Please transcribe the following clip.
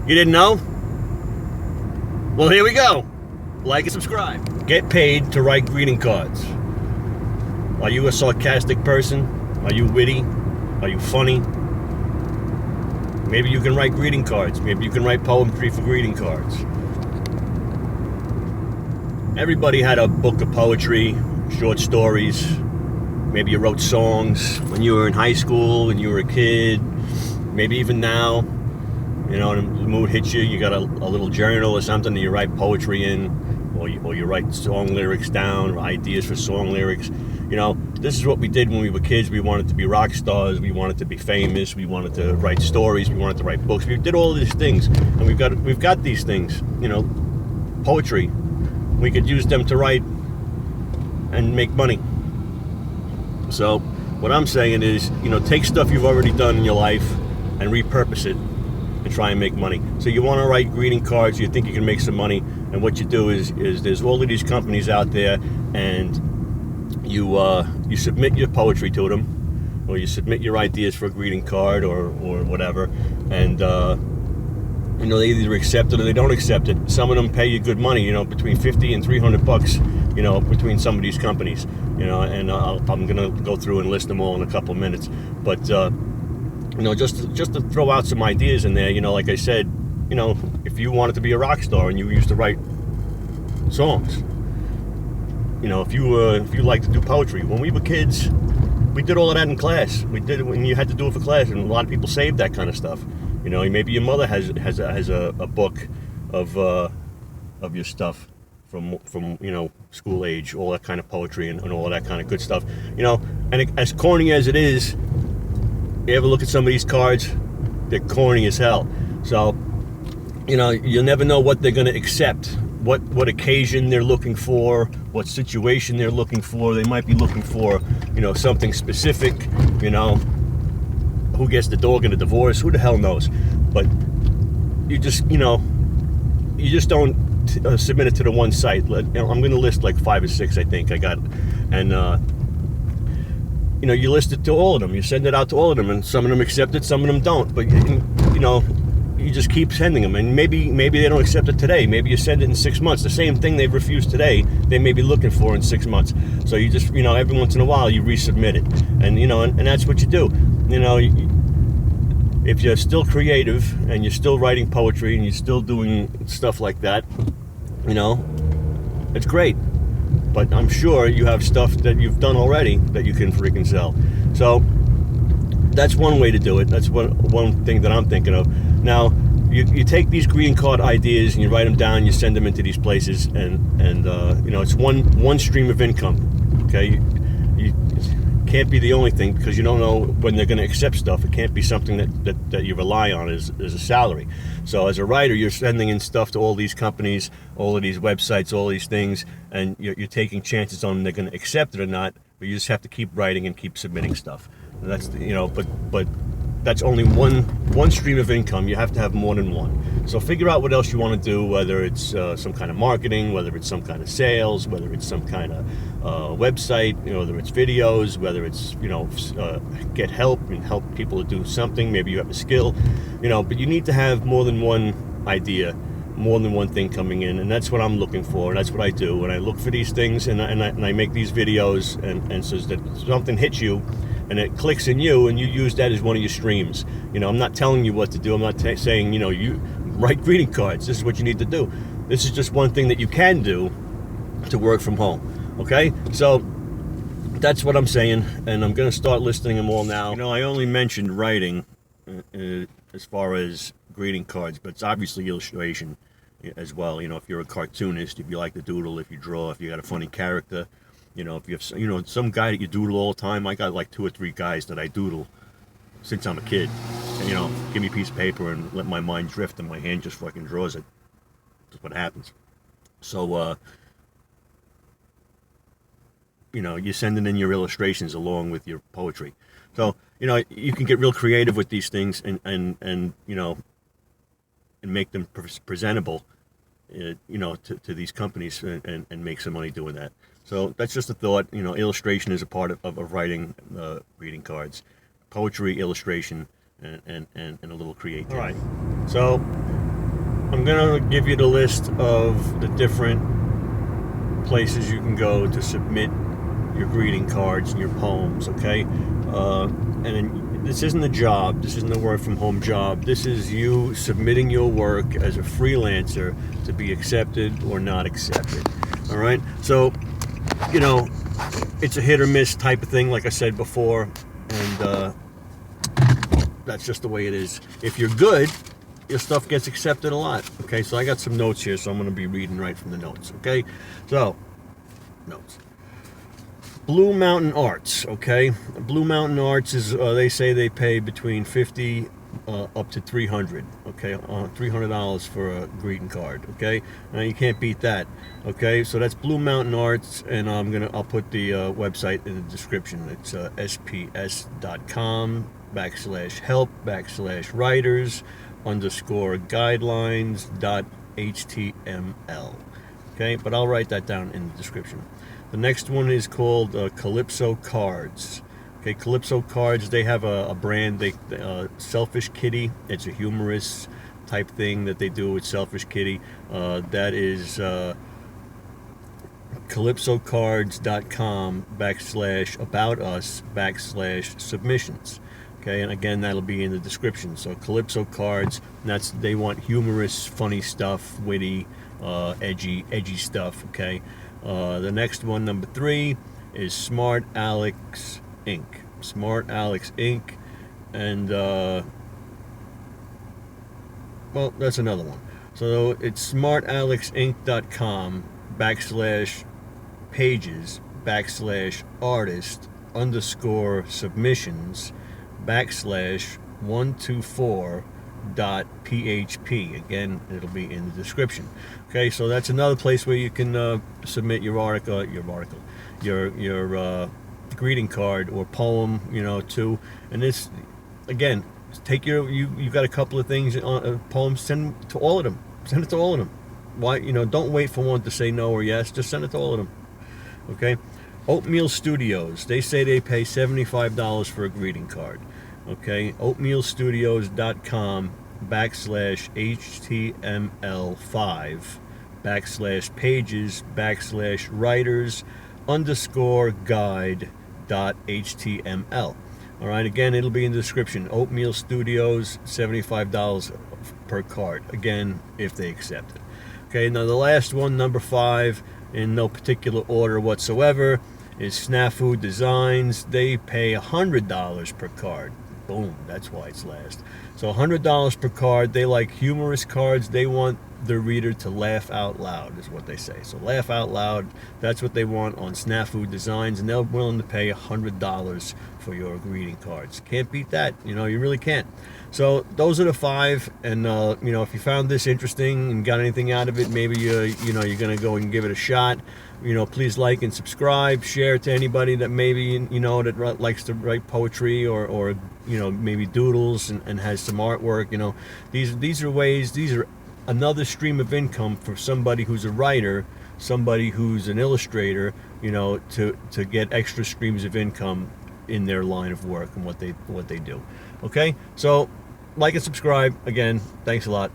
You didn't know? Well, here we go. Like and subscribe. Get paid to write greeting cards. Are you a sarcastic person? Are you witty? Are you funny? Maybe you can write greeting cards. Maybe you can write poetry for greeting cards. Everybody had a book of poetry, short stories. Maybe you wrote songs when you were in high school, when you were a kid. Maybe even now, you know, the mood hits you, you got a little journal or something that you write poetry in, or you write song lyrics down, or ideas for song lyrics. You know, this is what we did when we were kids. We wanted to be rock stars. We wanted to be famous. We wanted to write stories. We wanted to write books. We did all of these things, and we've got these things. You know, poetry. We could use them to write and make money. So what I'm saying is, you know, take stuff you've already done in your life and repurpose it and try and make money. So you want to write greeting cards. You think you can make some money, and what you do is there's all of these companies out there, and you submit your poetry to them, or you submit your ideas for a greeting card or whatever, and you know, they either accept it or they don't accept it. Some of them pay you good money, you know, between $50 and $300, you know, between some of these companies, you know, and I'm gonna go through and list them all in a couple of minutes. But you know, just to throw out some ideas in there, you know, like I said, you know, if you wanted to be a rock star and you used to write songs, you know, if you like to do poetry, when we were kids, we did all of that in class. We did it when you had to do it for class, and a lot of people saved that kind of stuff. You know, maybe your mother has a book of your stuff from you know, school age, all that kind of poetry and all of that kind of good stuff. You know, and as corny as it is, you ever look at some of these cards, they're corny as hell. So, you know, you'll never know what they're going to accept, what occasion they're looking for, what situation they're looking for. They might be looking for, you know, something specific, you know, who gets the dog in a divorce, who the hell knows. But you just, you know, you just don't submit it to the one site. You know, I'm going to list like 5 or 6, I think I got, and you know, you list it to all of them, you send it out to all of them, and some of them accept it, some of them don't. But you know, you just keep sending them, and maybe they don't accept it today. Maybe you send it in 6 months. The same thing they've refused today, they may be looking for in 6 months. So you just, you know, every once in a while you resubmit it, and you know, and that's what you do. You know, if you're still creative and you're still writing poetry and you're still doing stuff like that, you know, it's great. But I'm sure you have stuff that you've done already that you can freaking sell. So that's one way to do it. That's one thing that I'm thinking of. Now, you take these greeting card ideas and you write them down, you send them into these places, and you know, it's one stream of income. Okay, you can't be the only thing, because you don't know when they're going to accept stuff. It can't be something that you rely on as a salary. So as a writer, you're sending in stuff to all these companies, all of these websites, all these things, and you're taking chances on they're going to accept it or not. But you just have to keep writing and keep submitting stuff. And that's, you know, but that's only one stream of income. You have to have more than one. So figure out what else you want to do, whether it's some kind of marketing, whether it's some kind of sales, whether it's some kind of website, you know, whether it's videos, whether it's, you know, get help and help people to do something. Maybe you have a skill, you know, but you need to have more than one idea, more than one thing coming in, and that's what I'm looking for. That's what I do when I look for these things, and I make these videos, and so that something hits you and it clicks in you, and you use that as one of your streams. You know, I'm not telling you what to do. I'm not saying, you know, you write greeting cards. This is what you need to do. This is just one thing that you can do to work from home. Okay, so that's what I'm saying, and I'm going to start listing them all now. You know, I only mentioned writing as far as greeting cards, but it's obviously illustration as well. You know, if you're a cartoonist, if you like to doodle, if you draw, if you got a funny character, you know, if you have, you know, some guy that you doodle all the time. I got like 2 or 3 guys that I doodle since I'm a kid. And, you know, give me a piece of paper and let my mind drift, and my hand just fucking draws it. That's what happens. So, you know, you're sending in your illustrations along with your poetry. So, you know, you can get real creative with these things, and you know, and make them presentable, you know, to these companies, and make some money doing that. So that's just a thought. You know, illustration is a part of writing greeting cards. Poetry, illustration, and a little creativity. All right. So I'm gonna give you the list of the different places you can go to submit your greeting cards and your poems, okay? And this isn't a job. This isn't a work from home job. This is you submitting your work as a freelancer to be accepted or not accepted, all right? So, you know, it's a hit or miss type of thing, like I said before, and that's just the way it is. If you're good, your stuff gets accepted a lot. Okay, so I got some notes here, so I'm going to be reading right from the notes. Okay, so notes. Blue Mountain Arts. Okay, Blue Mountain Arts is they say they pay between $50 up to $300. Okay, $300 for a greeting card. Okay, now you can't beat that. Okay, so that's Blue Mountain Arts, and I'll put the website in the description. It's sps.com/help/writers _guidelines.html. Okay, but I'll write that down in the description. The next one is called Calypso Cards. Okay, Calypso Cards, they have a brand, Selfish Kitty. It's a humorous type thing that they do with Selfish Kitty. That is calypsocards.com/about-us/submissions. Okay, and again, that'll be in the description. So Calypso Cards, they want humorous, funny stuff, witty, edgy stuff. Okay, the next one, number 3, is Smart Alex Inc. Smart Alex Inc. And well, that's another one. So it's smartalecsinc.com/pages/artist_submissions/124.php. Again, it'll be in the description. Okay, so that's another place where you can submit your greeting card or poem, too. And this, again, you've got a couple of things poems, send to all of them. Send it to all of them. Why, don't wait for one to say no or yes. Just send it to all of them. Okay. Oatmeal Studios, they say they pay $75 for a greeting card. Okay, oatmealstudios.com/html5/pages/writers_guide.html. All right, again, it'll be in the description. Oatmeal Studios, $75 per card. Again, if they accept it. Okay, now the last one, number 5, in no particular order whatsoever, is Snafu Designs. They pay $100 per card. Boom, that's why it's last. So $100 per card. They like humorous cards. They want the reader to laugh out loud, is what they say. So laugh out loud, that's what they want on Snafu Designs, and they're willing to pay $100 for your greeting cards. Can't beat that, you really can't. So those are the 5, and if you found this interesting and got anything out of it, maybe you're gonna go and give it a shot. Please like and subscribe, share it to anybody that maybe that likes to write poetry or maybe doodles and has some artwork. These are another stream of income for somebody who's a writer, somebody who's an illustrator, to get extra streams of income in their line of work and what they do. Okay, so like and subscribe. Again, thanks a lot.